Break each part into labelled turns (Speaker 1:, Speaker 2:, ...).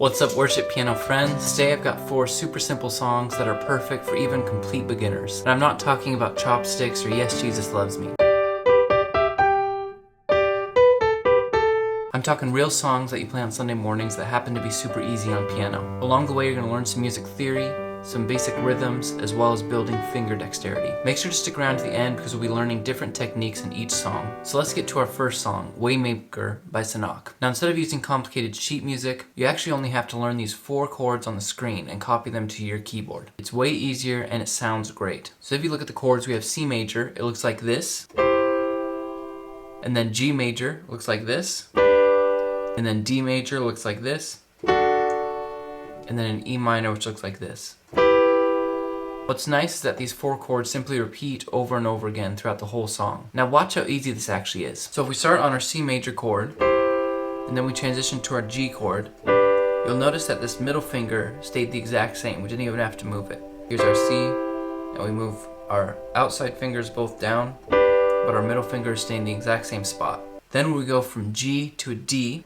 Speaker 1: What's up, worship piano friends? Today I've got 4 super simple songs that are perfect for even complete beginners. And I'm not talking about chopsticks or Yes Jesus Loves Me. I'm talking real songs that you play on Sunday mornings that happen to be super easy on piano. Along the way you're going to learn some music theory, some basic rhythms, as well as building finger dexterity. Make sure to stick around to the end because we'll be learning different techniques in each song. So let's get to our first song, Waymaker by Sinach. Now instead of using complicated sheet music, you actually only have to learn these 4 chords on the screen and copy them to your keyboard. It's way easier and it sounds great. So if you look at the chords, we have C major, it looks like this. And then G major looks like this. And then D major looks like this. And then an E minor, which looks like this. What's nice is that these 4 chords simply repeat over and over again throughout the whole song. Now watch how easy this actually is. So if we start on our C major chord, and then we transition to our G chord, you'll notice that this middle finger stayed the exact same. We didn't even have to move it. Here's our C, and we move our outside fingers both down, but our middle finger is staying in the exact same spot. Then we go from G to a D.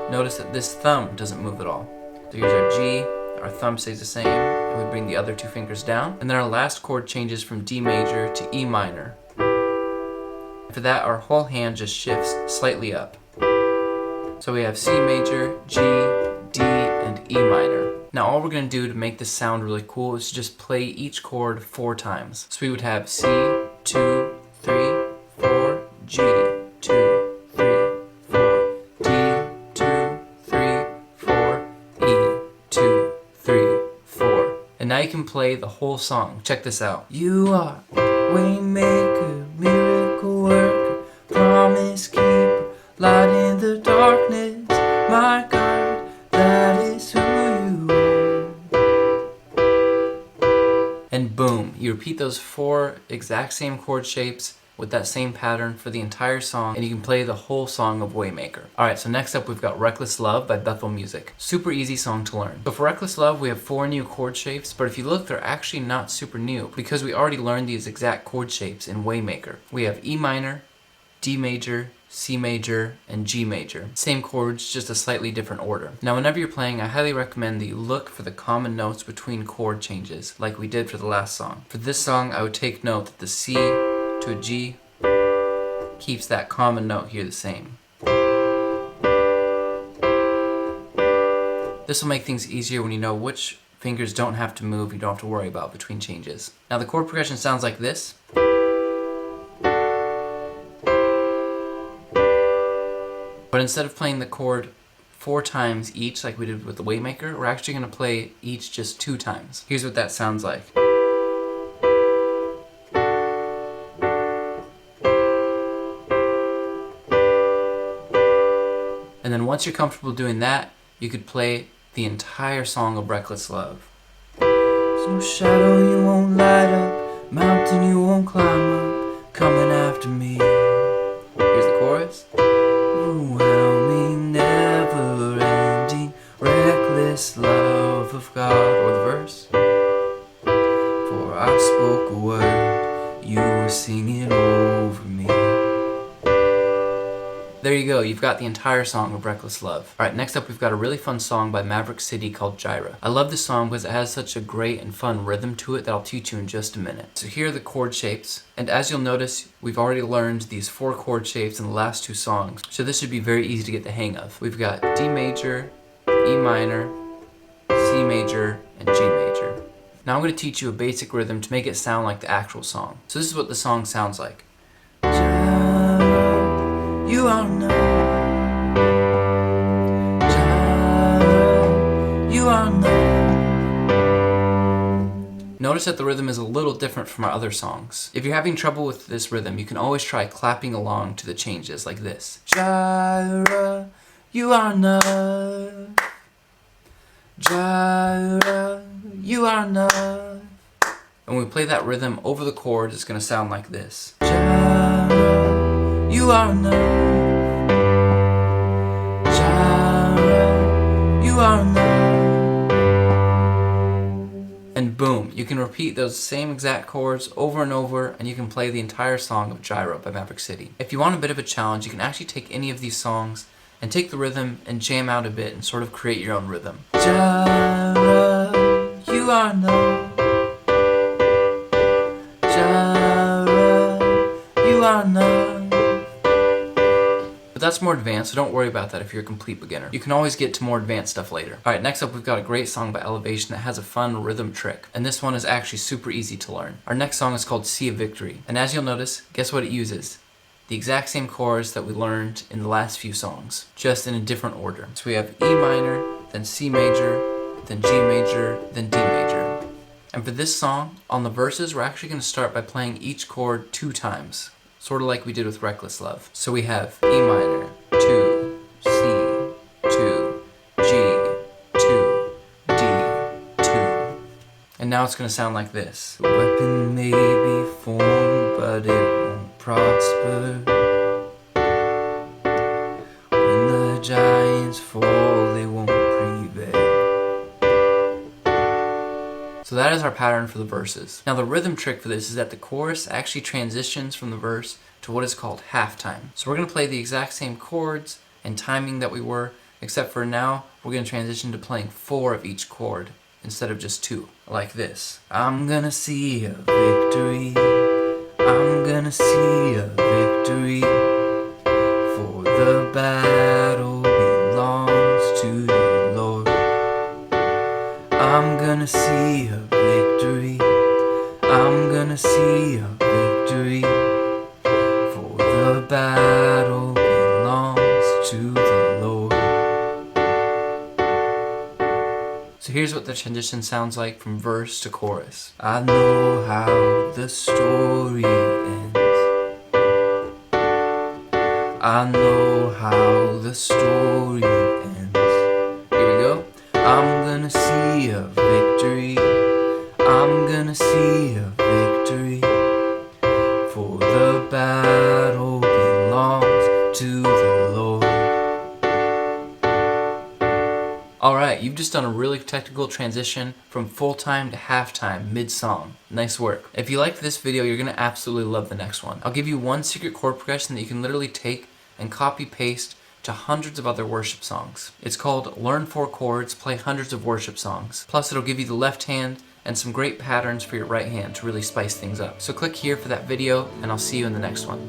Speaker 1: Notice that this thumb doesn't move at all. So here's our G, our thumb stays the same, and we bring the other 2 fingers down. And then our last chord changes from D major to E minor. For that, our whole hand just shifts slightly up. So we have C major, G, D, and E minor. Now all we're going to do to make this sound really cool is to just play each chord 4 times. So we would have C, 2, 3, 4, G, 2, 3, 4, D, 2, 3, 4, E, 2, 3, 4. And now you can play the whole song. Check this out. You are Waymaker, miracle worker, promise keeper, light in the darkness, my God, that is who you are. And boom, you repeat those 4 exact same chord shapes with that same pattern for the entire song, and you can play the whole song of Waymaker. Alright, so next up we've got Reckless Love by Bethel Music. Super easy song to learn. So for Reckless Love we have 4 new chord shapes, but if you look they're actually not super new because we already learned these exact chord shapes in Waymaker. We have E minor, D major, C major, and G major. Same chords, just a slightly different order. Now whenever you're playing, I highly recommend that you look for the common notes between chord changes, like we did for the last song. For this song I would take note that the C to a G keeps that common note here the same. This will make things easier when you know which fingers don't have to move, you don't have to worry about between changes. Now the chord progression sounds like this. But instead of playing the chord 4 times each like we did with the Waymaker, we're actually going to play each just 2 times. Here's what that sounds like. And then once you're comfortable doing that, you could play the entire song of Reckless Love. So shadow you won't light up, mountain you won't climb up, coming after me. Here's the chorus. Overwhelming, never-ending, reckless love of God. Or the verse. For I spoke a word, you were singing over me. There you go, you've got the entire song of Reckless Love. Alright, next up we've got a really fun song by Maverick City called Gyro. I love this song because it has such a great and fun rhythm to it that I'll teach you in just a minute. So here are the chord shapes, and as you'll notice, we've already learned these 4 chord shapes in the last 2 songs, so this should be very easy to get the hang of. We've got D major, E minor, C major, and G major. Now I'm going to teach you a basic rhythm to make it sound like the actual song. So this is what the song sounds like. You are enough. Gyro, you are enough. Notice that the rhythm is a little different from our other songs. If you're having trouble with this rhythm, you can always try clapping along to the changes like this. Gyro, you are enough. Gyro, you are enough. And when we play that rhythm over the chords, it's going to sound like this. Gyro, you are enough. Gyro, you are enough. And boom, you can repeat those same exact chords over and over, and you can play the entire song of Gyro by Maverick City. If you want a bit of a challenge, you can actually take any of these songs and take the rhythm and jam out a bit and sort of create your own rhythm. Gyro, you are enough. Gyro, you are enough. But that's more advanced, so don't worry about that if you're a complete beginner. You can always get to more advanced stuff later. Alright, next up we've got a great song by Elevation that has a fun rhythm trick. And this one is actually super easy to learn. Our next song is called Sea of Victory. And as you'll notice, guess what it uses? The exact same chords that we learned in the last few songs, just in a different order. So we have E minor, then C major, then G major, then D major. And for this song, on the verses, we're actually going to start by playing each chord 2 times. Sort of like we did with Reckless Love. So we have E minor, 2, C, 2, G, 2, D, 2. And now it's going to sound like this. The weapon may be formed, but it won't prosper. When the giants fall, they won't prevail. So that is our pattern for the verses. Now the rhythm trick for this is that the chorus actually transitions from the verse to what is called halftime. So we're going to play the exact same chords and timing that we were, except for now we're going to transition to playing 4 of each chord instead of just 2, like this. I'm gonna see a victory. I'm gonna see a victory. For the battle belongs to the Lord. I'm gonna see a victory. I'm gonna see a victory. For the battle belongs to the Lord. So here's what the transition sounds like from verse to chorus. I know how the story ends. I know how the story ends. Here we go. I'm gonna see a victory. I'm gonna see a victory. For the battle belongs to the Lord. Alright, you've just done a really technical transition from full-time to halftime mid-song. Nice work. If you liked this video, you're going to absolutely love the next one. I'll give you one secret chord progression that you can literally take and copy-paste to hundreds of other worship songs. It's called Learn 4 Chords, Play Hundreds of Worship Songs. Plus it'll give you the left hand and some great patterns for your right hand to really spice things up. So click here for that video, and I'll see you in the next one.